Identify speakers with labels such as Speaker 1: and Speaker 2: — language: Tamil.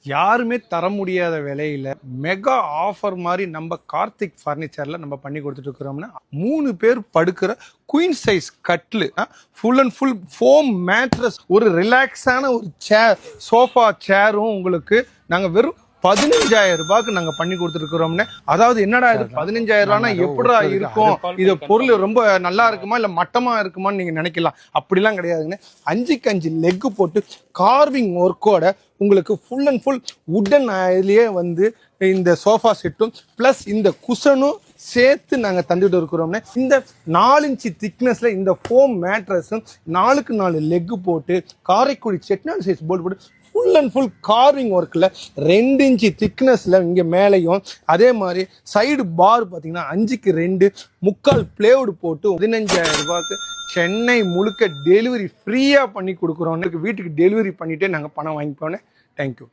Speaker 1: யாருமே தர முடியாத விலையில மெகா ஆஃபர் மாதிரி நம்ம கார்த்திக் ஃபர்னிச்சர்ல நம்ம பண்ணி கொடுத்துட்டு இருக்கிறோம்னா 3 பேர் படுக்கிற குயின் சைஸ் கட்லு, full and full foam mattress, ஒரு ரிலாக்ஸான ஒரு சேர், சோஃபா சேரும் உங்களுக்கு நாங்க வெறும் 15,000 ரூபாய்க்கு நாங்க பண்ணி கொடுத்துருக்கிறோம்னு. அதாவது என்னடா இது 15,000 ரூபாய்னா எப்படா இருக்கும், இது பொருள் ரொம்ப நல்லா இருக்குமா இல்ல மட்டமா இருக்குமான்னு நீங்க நினைக்கலாம். அப்படிலாம் கிடையாதுங்க. 5க்கு 5 லெக் போட்டு கார்விங் ஒர்க்கோட உங்களுக்கு ஃபுல் அண்ட் ஃபுல் உட்டன் இதுலயே வந்து இந்த சோஃபா செட்டும் பிளஸ் இந்த குஷனும் சேர்த்து நாங்கள் தந்துட்டு இருக்கிறோம்னு. இந்த 4 இன்ச்சு திக்னஸ்ல இந்த ஃபோம் மேட்ரஸும் 4க்கு 4 லெக் போட்டு காரைக்குடி செட்டிநாடு சைஸ் போர்டு போட்டு ஃபுல் அண்ட் ஃபுல் கார்விங் ஒர்க்கில் 2 இன்ச்சு திக்னஸில் இங்கே மேலேயும் அதே மாதிரி சைடு பார் பார்த்தீங்கன்னா 5க்கு 2 முக்கால் பிளேவுட் போட்டு 15,000 ரூபாய்க்கு சென்னை முழுக்க டெலிவரி ஃப்ரீயாக பண்ணி கொடுக்குறோம். வீட்டுக்கு டெலிவரி பண்ணிட்டே நாங்கள் பணம் வாங்கிப்போனே. தேங்க்யூ.